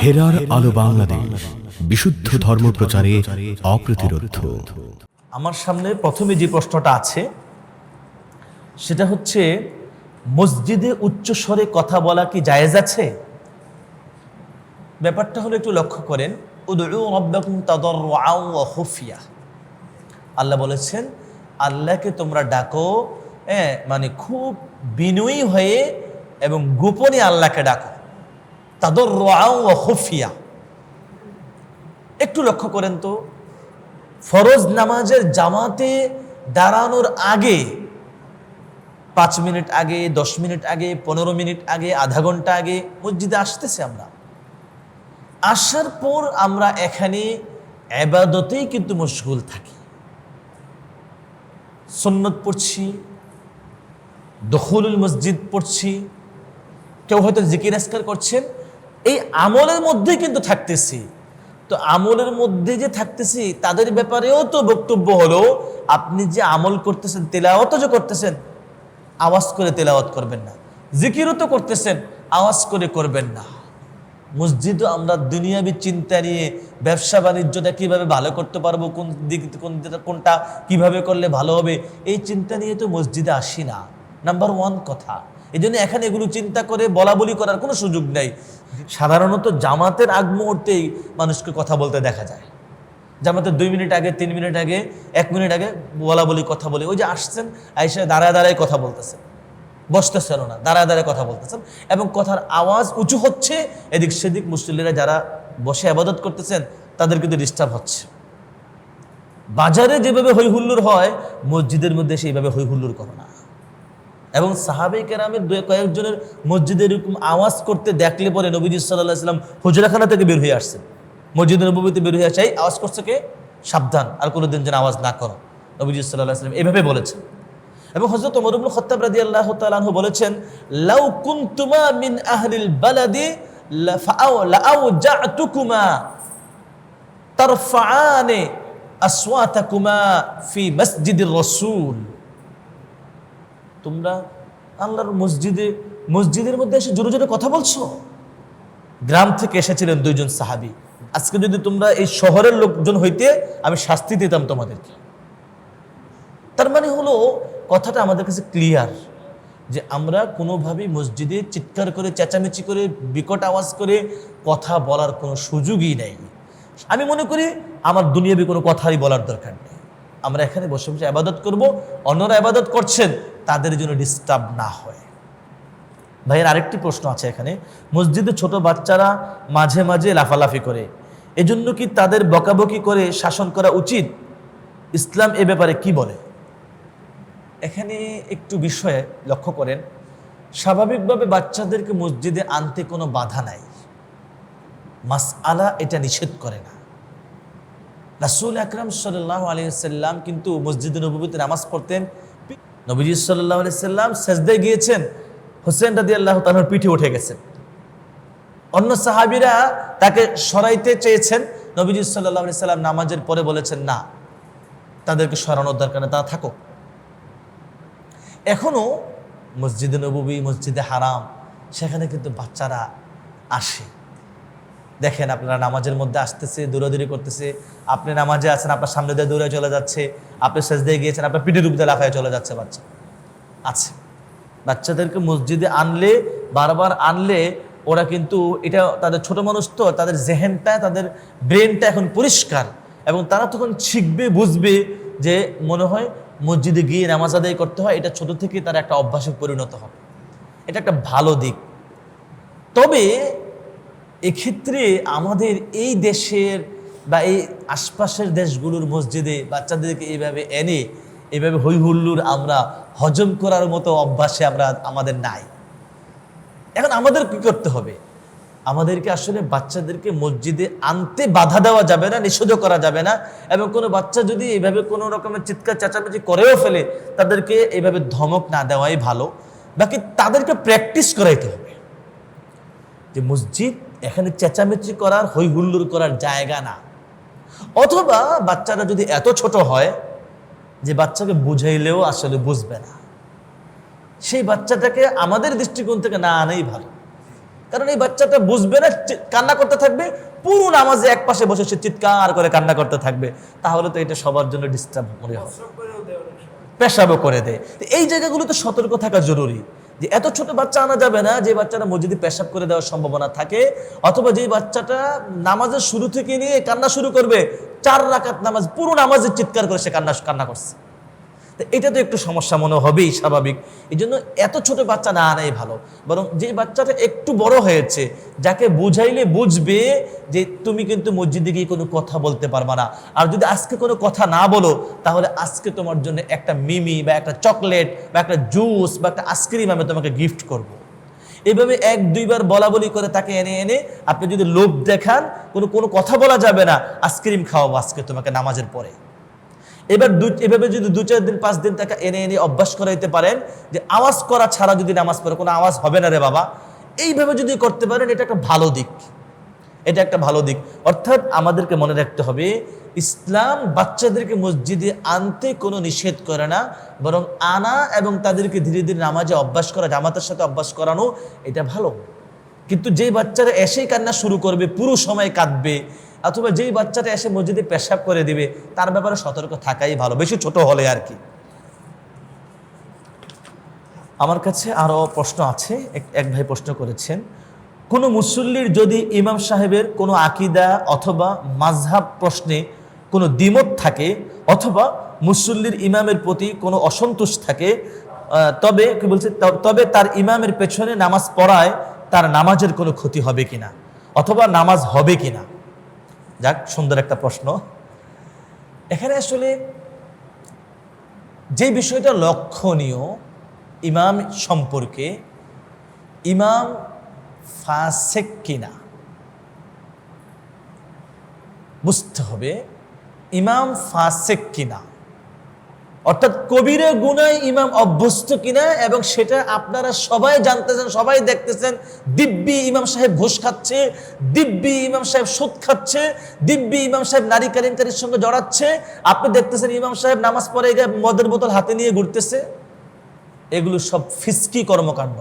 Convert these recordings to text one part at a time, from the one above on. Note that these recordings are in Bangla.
হেরার আলো বাংলাদেশ, বিশুদ্ধ ধর্ম প্রচারে অপ্রতিরোধ। আমার সামনে প্রথমে যে প্রশ্নটা আছে সেটা হচ্ছে, মসজিদে উচ্চস্বরে কথা বলা কি জায়েজ আছে? ব্যাপারটা হলো, একটু লক্ষ্য করেন, উদউ রাব্বাকুম তাদাররুআন ওয়া খুফিয়া। আল্লাহ বলেছেন, আল্লাহকে তোমরা ডাকো, মানে খুব বিনয়ী হয়ে এবং গোপনে আল্লাহকে ডাকো। তাদাররুআন ওয়া খুফিয়া। একটু লক্ষ্য করেন তো, ফরজ নামাজের জামাতে দাঁড়ানোর আগে 5 মিনিট আগে, 10 মিনিট আগে, 15 মিনিট আগে, আধা ঘন্টা আগে মসজিদে আসতেছে। আমরা আসার পর আমরা এখানে ইবাদতেই কিন্তু মশগুল থাকি। সুন্নত পড়ছি, দুখুলুল মসজিদ পড়ছি, কেউ হয়তো জিকির আজকার করছেন, এই আমলের মধ্যেই কিন্তু থাকতেছি। তো আমলের মধ্যে যে থাকতেছি তাদের ব্যাপারেও তো বক্তব্য হলো, আপনি যে আমল করতেছেন, তেলাওয়াতও যে করতেছেন, আওয়াজ করে তেলাওয়াত করবেন না। জিকিরও তো করতেছেন, আওয়াজ করে করবেন না। মসজিদও আমরা দুনিয়াবী চিন্তা নিয়ে ব্যবসা বাণিজ্যটা কিভাবে ভালো করতে পারবো, কোনটা কিভাবে করলে ভালো হবে, এই চিন্তা নিয়ে তো মসজিদে আসি না। নাম্বার 1 কথা। এই জন্য এখানে এগুলো চিন্তা করে বলা বলি করার কোনো সুযোগ নেই। সাধারণত জামাতের আগ মুহূর্তেই মানুষকে কথা বলতে দেখা যায়। জামাতের 2 মিনিট আগে, 3 মিনিট আগে, 1 মিনিট আগে বলা বলি কথা বলে, ওই যে আসছেন, আইসা দাঁড়ায় দাঁড়ায় কথা বলতেছেন, বসতেছেন না, দাঁড়ায় দাঁড়ায় কথা বলতেছেন, এবং কথার আওয়াজ উঁচু হচ্ছে। এদিক সেদিক মুসল্লিরা যারা বসে ইবাদত করতেছেন তাদের কিন্তু ডিস্টার্ব হচ্ছে। বাজারে যেভাবে হৈ হুল্লোড় হয়, মসজিদের মধ্যে সেইভাবে হৈ হুল্লোড় করো না। এবং সাহাবায়ে কেরামের কয়েকজনের মসজিদে এরকম আওয়াজ করতে দেখলে পরে নবীজি সাল্লাল্লাহু আলাইহি ওয়াসাল্লাম হুজরাখানা থেকে বের হয়ে আসছেন, মসজিদে নববীতে বের হয়ে আসে, আওয়াজ করছে কে, সাবধান, আর কোনোদিন যেন আওয়াজ না করো। নবীজি সাল্লাল্লাহু আলাইহি ওয়াসাল্লাম এভাবে বলেছেন। এবং হযরত ওমর ইবনে খাত্তাব রাদিয়াল্লাহু তাআলা আনহু বলেছেন, লাউ কুনতুমা মিন আহলিল বালাদি লাআউজাতুকুমা তারফাআনি আসওয়াতাকুমা ফি মসজিদির রাসূল। তোমরা আল্লাহর মসজিদের মধ্যে এসে জোরে জোরে কথা বলছো। গ্রাম থেকে এসেছিলেন 2 জন সাহাবী। আজকে যদি তোমরা এই শহরের লোকজন হইতে, আমি শাস্তি দিতাম তোমাদেরকে। তার মানে হলো, কথাটা আমাদের কাছে ক্লিয়ার যে আমরা কোনোভাবেই মসজিদে চিৎকার করে, চেঁচামেচি করে, বিকট আওয়াজ করে কথা বলার কোনো সুযোগই নেই। আমি মনে করি আমার দুনিয়াবি কোনো কথাই বলার দরকার নেই। আমরা এখানে বসে বসে ইবাদত করব, অন্যরা ইবাদত করছেন, তাদের জন্য ডিস্টার্ব না হয়। ভাইয়ের আরেকটি প্রশ্ন আছে এখানে, মসজিদে ছোট বাচ্চারা মাঝে মাঝে লাফালাফি করে, এজন্য কি তাদের বকাবকি করে শাসন করা উচিত? ইসলাম এ ব্যাপারে কি বলে? এখানে একটু বিষয়ে লক্ষ্য করেন, স্বাভাবিকভাবে বাচ্চাদেরকে মসজিদে আনতে কোনো বাধা নাই, মাসআলা এটা নিষেধ করে না। রাসূল আকরাম সাল্লাল্লাহু আলাইহি ওয়াসাল্লাম কিন্তু মসজিদে নববীতে নামাজ পড়তেন। নবীজি সাল্লাল্লাহু আলাইহি ওয়াসাল্লাম সিজদায় গিয়েছেন, হোসেন রাদিয়াল্লাহু তাআলার পিঠে উঠে গেছেন। অন্য সাহাবীরা তাকে সরাইতে চেয়েছেন, নবীজি সাল্লাল্লাহু আলাইহি ওয়াসাল্লাম নামাজের পরে বলেছেন, না, তাদেরকে সরানোর দরকার নেই, তারা থাকো। এখনো মসজিদে নববী, মসজিদে হারাম, সেখানে কিন্তু বাচ্চারা আসে। দেখেন, আপনারা নামাজের মধ্যে আসতেছে, দৌড়াদৌড়ি করতেছে, আপনি নামাজে আছেন, আপনার সামনে দিয়ে দৌড়ে চলে যাচ্ছে, আপনি সিজদায় গিয়েছেন, আপনার পিঠের উপরে লাফায় চলে যাচ্ছে বাচ্চা। আছে বাচ্চাদেরকে মসজিদে আনলে, বারবার আনলে, ওরা কিন্তু এটা তাদের ছোট মানুষ তো, তাদের জেহেনটা, তাদের ব্রেনটা এখন পরিষ্কার, এবং তারা তখন শিখবে, বুঝবে যে মনে হয় মসজিদে গিয়ে নামাজ আদায় করতে হয়। এটা ছোট থেকে তার একটা অভ্যাসে পরিণত হবে। এটা একটা ভালো দিক। তবে এক্ষেত্রে আমাদের এই দেশের বা এই আশপাশের দেশগুলোর মসজিদে বাচ্চাদেরকে এইভাবে এনে এইভাবে হৈ হুল্লোড় আমরা হজম করার মতো অভ্যাসে আমাদের নাই। এখন আমাদের কি করতে হবে? আমাদেরকে আসলে বাচ্চাদেরকে মসজিদে আনতে বাধা দেওয়া যাবে না, নিষেধ করা যাবে না। এবং কোনো বাচ্চা যদি এইভাবে কোনো রকমের চিৎকার চেঁচামেচি করেও ফেলে, তাদেরকে এইভাবে ধমক না দেওয়াই ভালো। বাকি তাদেরকে প্র্যাকটিস করাইতে হবে যে মসজিদ এখানে চেঁচামেচি করার, হৈ হুল্লোড় করার জায়গা না। অথবা বাচ্চারা যদি এত ছোট হয় যে বাচ্চাকে বুঝাইলেও আসলে বুঝবে না, সেই বাচ্চাটাকে আমাদের দৃষ্টিকোণ থেকে না আনাই ভালো। কারণ এই বাচ্চাটা বুঝবে না, কান্না করতে থাকবে, পুরো নামাজে এক পাশে বসে সে চিৎকার করে কান্না করতে থাকবে। তাহলে তো এটা সবার জন্য ডিস্টার্ব মনে হবে, পেশাবও করে দেয়। এই জায়গাগুলোতে সতর্ক থাকা জরুরি, যে এত ছোট বাচ্চা আনা যাবে না যে বাচ্চাটা মসজিদে পেশাব করে দেওয়ার সম্ভাবনা থাকে, অথবা যেই বাচ্চাটা নামাজের শুরু থেকে নিয়ে কান্না শুরু করবে, 4 রাকাত নামাজ পুরো নামাজে চিৎকার করে সে কান্না করছে। এটা তো একটু সমস্যা মনে হবেই, স্বাভাবিক। এই জন্য এত ছোট বাচ্চা না আনাই ভালো, বরং যে বাচ্চাটা একটু বড় হয়েছে, যাকে বুঝাইলে বুঝবে যে তুমি কিন্তু মসজিদে গিয়ে কোনো কথা বলতে পারবা না, আর যদি আজকে কোনো কথা না বলো তাহলে আজকে তোমার জন্য একটা মিমি বা একটা চকলেট বা একটা জুস বা একটা আইসক্রিম আমি তোমাকে গিফট করব। এইভাবে 1-2 বার বলা বলি করে তাকে এনে এনে আপনি যদি লোভ দেখান, কোনো কথা বলা যাবে না, আইসক্রিম খাওয়াবো আজকে তোমাকে নামাজের পরে। এভাবে যদি 2-4 দিন 5 দিন টাকা এনে এনে অভ্যাস করাইতে পারেন যে আওয়াজ করা ছাড়া যদি নামাজ পড়ে, কোনো আওয়াজ হবে না রে বাবা, এইভাবে যদি করতে পারেন, এটা একটা ভালো দিক, এটা একটা ভালো দিক। অর্থাৎ আমাদেরকে মনে রাখতে হবে, ইসলাম বাচ্চাদেরকে মসজিদে আনতে কোনো নিষেধ করে না, বরং আনা এবং তাদেরকে ধীরে ধীরে নামাজে অভ্যাস করা, জামাতের সাথে অভ্যাস করানো, এটা ভালো। কিন্তু যেই বাচ্চারা এসেই কান্না শুরু করবে, পুরো সময় কাঁদবে, অথবা যেই বাচ্চাটা এসে মসজিদে পেশাব করে দিবে, তার ব্যাপারে সতর্ক থাকাই ভালো, বেশি ছোট হলে আর কি। আমার কাছে আরো প্রশ্ন আছে। এক ভাই প্রশ্ন করেছেন, কোনো মুসল্লির যদি ইমাম সাহেবের কোনো আকীদা অথবা মাযহাব প্রশ্নে কোনো দ্বিমত থাকে, অথবা মুসল্লির ইমামের প্রতি কোনো অসন্তোষ থাকে, তবে কি বলছে, তবে তার ইমামের পেছনে নামাজ পড়ায় তার নামাজের কোনো ক্ষতি হবে কিনা, অথবা নামাজ হবে কিনা? যাক, সুন্দর একটা প্রশ্ন। এখানে আসলে যে বিষয়টা লক্ষণীয় ইমাম সম্পর্কে, ইমাম ফাসেক কিনা বুঝতে হবে। ইমাম ফাসেক কিনা, অর্থাৎ কবিরা গুনায় ইমাম অভ্যস্ত কিনা, এবং সেটা আপনারা সবাই জানতেছেন, সবাই দেখতেছেন। দিব্যি ইমাম সাহেব ঘুষ খাচ্ছে, দিব্যি ইমাম সাহেব সুদ খাচ্ছে, দিব্যি ইমাম সাহেব নারী কেলেঙ্কারির সঙ্গে জড়াচ্ছে, আপনি দেখতেছেন ইমাম সাহেব নামাজ পড়ে গিয়ে মদের বোতল হাতে নিয়ে ঘুরতেছে। এগুলো সব ফিসকি কর্মকাণ্ড।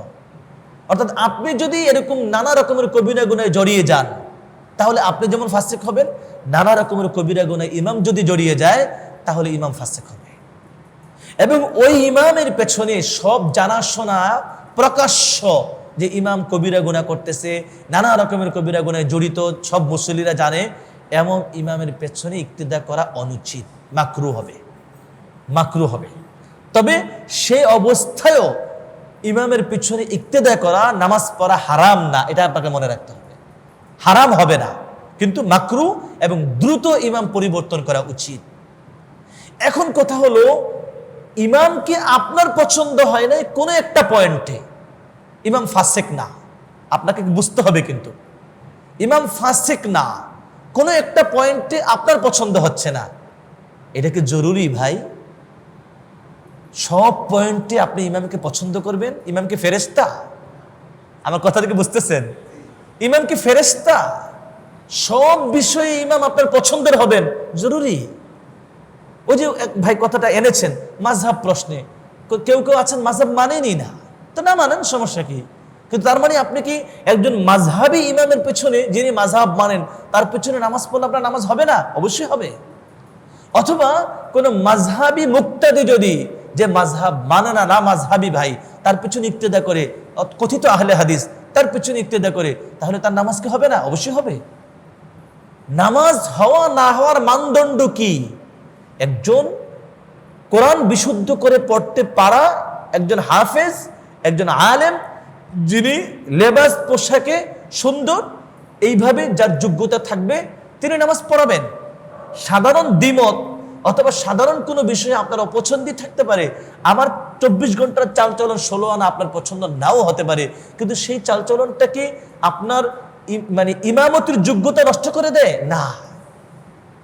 অর্থাৎ আপনি যদি এরকম নানা রকমের কবিরা গুনায় জড়িয়ে যান, তাহলে আপনি যেমন ফাসেক হবেন, নানা রকমের কবিরা গুনায় ইমাম যদি জড়িয়ে যায়, তাহলে ইমাম ফাসেক হবে। এবং ওই ইমামের পেছনে সব জানাশোনা প্রকাশ্য যে ইমাম কবিরা গুনাহ করতেছে, নানা রকমের কবিরা গুনায় জড়িত, সব মুসল্লিরা জানে, এমন ইমামের পেছনে ইক্তিদা করা অনুচিত, মাকরু হবে। তবে সে অবস্থায়ও ইমামের পিছনে ইক্তিদা করা, নামাজ পড়া হারাম না, এটা আপনাকে মনে রাখতে হবে। হারাম হবে না, কিন্তু মাকরু, এবং দ্রুত ইমাম পরিবর্তন করা উচিত। এখন কথা হলো, ইমামকে আপনার পছন্দ হয় না কোনো একটা পয়েন্টে, ইমাম ফাসেক না, আপনাকে বুঝতে হবে। কিন্তু ইমাম ফাসেক না, কোনো একটা পয়েন্টে আপনার পছন্দ হচ্ছে না, এটা কি জরুরি ভাই? সব পয়েন্টে আপনি ইমামকে পছন্দ করবেন? ইমামকে ফেরেশতা? আমার কথা থেকে বুঝতেছেন? ইমামকে ফেরেশতা? সব বিষয়ে ইমাম আপনার পছন্দের হবেন জরুরি? ওই যে এক ভাই কথাটা এনেছেন মাযহাব প্রশ্নে, কেউ আছেন মাযহাব মানেনি না, তো না মানেন, সমস্যা কি? কিন্তু তার মানে আপনি কি একজন মাযহাবী ইমামের পেছনে, যিনি মাযহাব মানেন, তার পেছনে নামাজ পড়লে আপনার নামাজ হবে না? অবশ্যই হবে। অথবা কোন মাযহাবী মুক্তাদি যদি, যে মাযহাব মানে না, মাযহাবী ভাই, তার পেছনে ইক্তেদা করে, কথিত আহলে হাদিস, তার পেছনে ইক্তেদা করে, তাহলে তার নামাজ কি হবে না? অবশ্যই হবে। নামাজ হওয়া না হওয়ার মানদণ্ড কি? একজন কোরআন বিশুদ্ধ করে পড়তে পারা একজন হাফেজ, একজন আলেম, যিনি লেবাস পোশাকে সুন্দর, এইভাবে যার যোগ্যতা থাকবে, তিনি নামাজ পড়াবেন। সাধারণ দ্বিমত অথবা সাধারণ কোনো বিষয়ে আপনার অপছন্দই থাকতে পারে। আমার 24 ঘন্টার চালচলন 16 আনা আপনার পছন্দ নাও হতে পারে, কিন্তু সেই চালচলনটা কি আপনার মানে ইমামতির যোগ্যতা নষ্ট করে দেয়? না।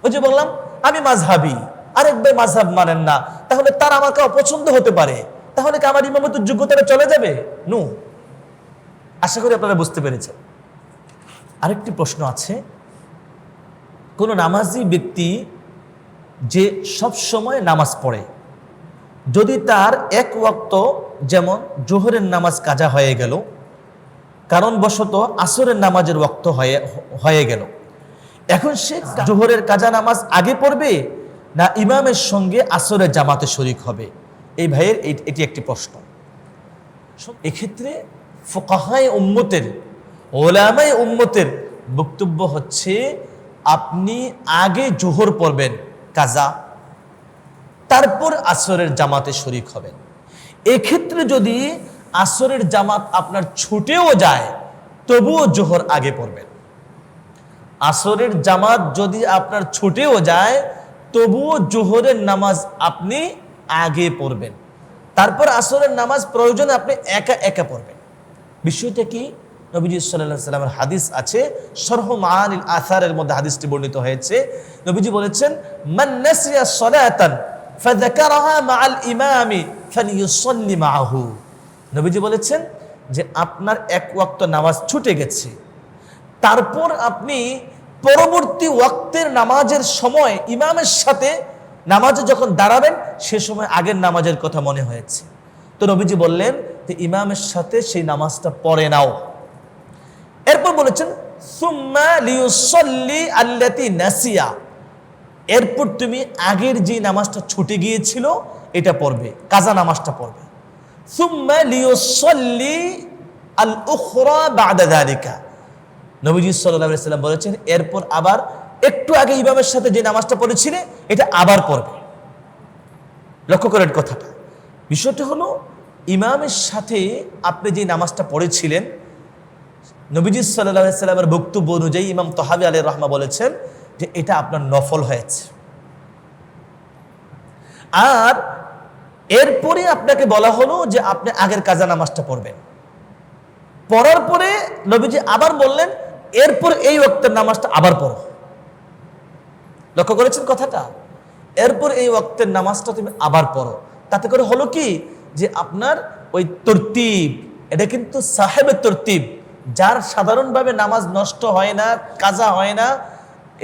ওই যে বললাম, আমি মাযহাবী, আরেক ভাই মাযহাব মানেন না, তাহলে তার আমাকে অপছন্দ হতে পারে, তাহলে কি আমার ইমামতের যোগ্যতাটা চলে যাবে? নো। আশা করি আপনারা বুঝতে পেরেছেন। আরেকটি প্রশ্ন আছে, কোন নামাজি ব্যক্তি যে সব সময় নামাজ পড়ে, যদি তার এক ওয়াক্ত, যেমন জোহরের নামাজ কাজা হয়ে গেল, কারণবশত আসরের নামাজের ওয়াক্ত হয়ে গেল, এখন সে জোহরের কাজা নামাজ আগে পড়বে না ইমামের সঙ্গে আসরের জামাতে শরীক হবে? এই ভাইয়ের এটি একটি প্রশ্ন। এক্ষেত্রে ফুকাহায়ে উম্মতের, ওলামায়ে উম্মতের বক্তব্য হচ্ছে আপনি আগে জোহর পড়বেন কাজা, তারপর আসরের জামাতে শরীক হবেন। এক্ষেত্রে যদি আসরের জামাত আপনার ছুটেও যায় তবুও জোহর আগে পড়বেন। আসরের জামাত যদি আপনার ছুটেও যায় তবুও জোহরের নামাজ আপনি আগে পড়বেন, তারপর আসরের নামাজ প্রয়োজনে আপনি একা একা পড়বেন। বিষয়টা কি? নবীজি সাল্লাল্লাহু আলাইহি ওয়াসাল্লামের হাদিস আছে, শরহ মাআনিল আসারের মধ্যে হাদিসটি বর্ণিত হয়েছে। নবীজি বলেছেন, মান নাসিয়া সালাতান ফাযাকারাহা মাআল ইমামি ফালিয়ুসাল্লি মাআহু। নবীজি বলেছেন যে আপনার এক ওয়াক্ত নামাজ ছুটে গেছে, তারপর আপনি পরবর্তী ওয়াক্তের নামাজের সময় ইমামের সাথে নামাজে যখন দাঁড়াবেন সে সময় আগের নামাজের কথা মনে হয়েছে, তো নবীজি বললেন যে ইমামের সাথে সেই নামাজটা পড়ে নাও। এরপর বলেছেন সুম্মা লিয়ুসাল্লি আল্লাতী নাসিয়া, এরপর তুমি আগের যে নামাজটা ছুটে গিয়েছিল এটা পড়বে, কাজা নামাজটা পড়বে। সুম্মা লিয়ুসাল্লি আল উখরা বা'দা যালিকা, নবীজি সাল্লাল্লাহু আলাইহি ওয়াসাল্লাম বলেছেন এরপর আবার একটু আগে ইমামের সাথে যে নামাজটা পড়েছিলে এটা আবার পড়বে। লক্ষ্য করেন কথাটা। বিষয়টা হলো ইমামের সাথে আপনি যে নামাজটা পড়েছিলেন, নবীজি সাল্লাল্লাহু আলাইহি ওয়াসাল্লামের বক্তব্য অনুযায়ী ইমাম তাহাবী আলাইহির রাহমা বলেছেন যে এটা আপনার নফল হয়েছে। আর এরপরে আপনাকে বলা হলো যে আপনি আগের কাজা নামাজটা পড়বেন। পড়ার পরে নবীজি আবার বললেন এরপর এই ওয়াক্তের নামাজটা আবার পড়ো। লক্ষ্য করেছেন কথাটা? এরপর এই ওয়াক্তের নামাজটা তুমি আবার পড়ো। তাতে করে হলো কি যে আপনার ওই তরতিব, এটা কিন্তু সাহেবের তরতিব, যার সাধারণভাবে নামাজ নষ্ট হয় না, কাজা হয় না,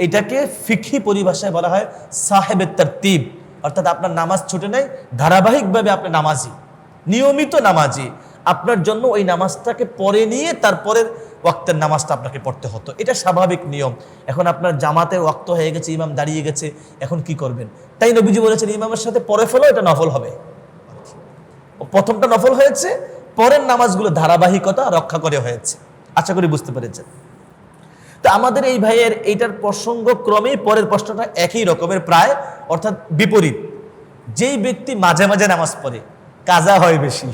এটাকে ফিকহি পরিভাষায় বলা হয় সাহেবের তরতিব। অর্থাৎ আপনার নামাজ ছুটে নাই, ধারাবাহিকভাবে আপনি নামাজি, নিয়মিত নামাজি, আপনার জন্য ওই নামাজটাকে পরে নিয়ে তারপরের ওয়াক্তের নামাজটা আপনাকে পড়তে হতো। এটা স্বাভাবিক নিয়ম। এখন আপনার জামাতের ওয়াক্ত হয়ে গেছে, ইমাম দাঁড়িয়ে গেছে, এখন কি করবেন? তাই নবীজি বলেছেন ইমামের সাথে পরে ফেলো, এটা নফল হবে। প্রথমটা নফল হয়েছে, পরের নামাজগুলো ধারাবাহিকতা রক্ষা করে হয়েছে। আশা করি বুঝতে পেরেছেন। তো আমাদের এই ভাইয়ের এইটার প্রসঙ্গ ক্রমেই পরের প্রশ্নটা একই রকমের প্রায়, অর্থাৎ বিপরীত। যেই ব্যক্তি মাঝে মাঝে নামাজ পড়ে, কাজা হয় বেশি,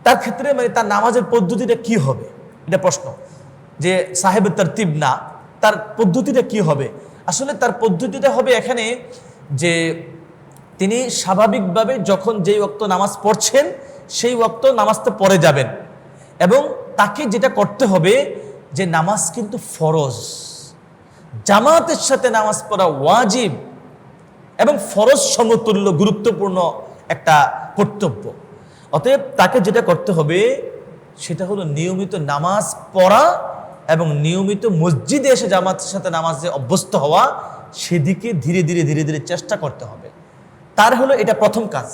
তার ক্ষেত্রে মানে তার নামাজের পদ্ধতিটা কি হবে? এটা প্রশ্ন। যে সাহেবের তরতিব না, তার পদ্ধতিটা কি হবে? আসলে তার পদ্ধতিটা হবে এখানে যে তিনি স্বাভাবিকভাবে যখন যেই ওয়াক্ত নামাজ পড়ছেন সেই ওয়াক্ত নামাজটা পড়ে যাবেন, এবং তাকে যেটা করতে হবে যে নামাজ কিন্তু ফরজ, জামাতের সাথে নামাজ পড়া ওয়াজিব এবং ফরজ সমতুল্য গুরুত্বপূর্ণ একটা কর্তব্য। অতএব তাকে যেটা করতে হবে সেটা হলো নিয়মিত নামাজ পড়া এবং নিয়মিত মসজিদে এসে জামাতের সাথে নামাজে অভ্যস্ত হওয়া, সেদিকে ধীরে ধীরে ধীরে ধীরে চেষ্টা করতে হবে। তার হলো এটা প্রথম কাজ।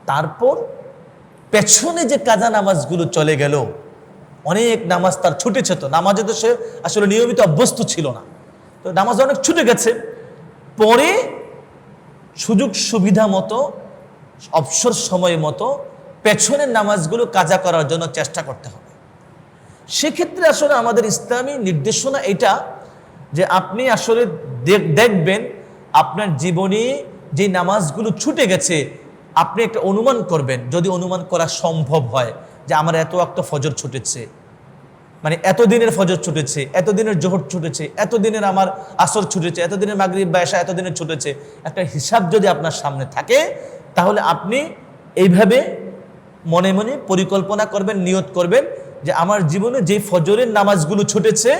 তারপর পেছনে যে কাজা নামাজগুলো চলে গেল, অনেক নামাজ তার ছুটেছে, তো নামাজে তো সে আসলে নিয়মিত অভ্যস্ত ছিল না, তো নামাজ অনেক ছুটে গেছে, পরে সুযোগ সুবিধা মতো অবসর সময় মতো পেছনের নামাজগুলো কাজা করার জন্য চেষ্টা করতে হবে। সেক্ষেত্রে আসলে আমাদের ইসলামী নির্দেশনা এটা যে আপনি আসলে দেখবেন আপনার জীবনে যে নামাজগুলো ছুটে গেছে আপনি একটা অনুমান করবেন, যদি অনুমান করা সম্ভব হয় যে আমার এত ওয়াক্ত ফজর ছুটেছে, মানে এতদিনের ফজর ছুটেছে, এতদিনের জোহর ছুটেছে, এতদিনের আমার আসর ছুটেছে, এতদিনের মাগরিব বা এশা এতদিনের ছুটেছে, একটা হিসাব যদি আপনার সামনে থাকে তাহলে আপনি এইভাবে মনে মনে পরিকল্পনা করবেন, নিয়ত করবেন যে আমার জীবনে যে ফজরের নামাজগুলো ছুটেছে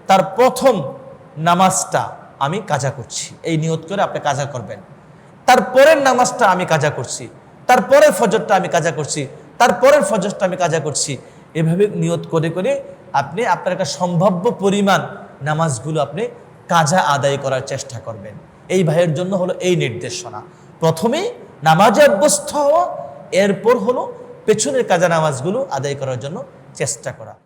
তার প্রথম নামাজটা আমি কাজা করছি, এই নিয়ত করে আপনি কাজা করবেন। তারপরের নামাজটা আমি কাজা করছি, তারপরের ফজরটা আমি কাজা করছি, তারপরের ফজরটা আমি কাজা করছি, এভাবে নিয়ত করে করে আপনি আপনার একটা সম্ভাব্য পরিমাণ নামাজগুলো আপনি কাজা আদায় করার চেষ্টা করবেন। এই ভাইয়ের জন্য হলো এই নির্দেশনা, প্রথমে নামাজে অভ্যস্ত হওয়া, এরপর হলো পেছনের কাজা নামাজগুলো আদায় করার জন্য চেষ্টা করা।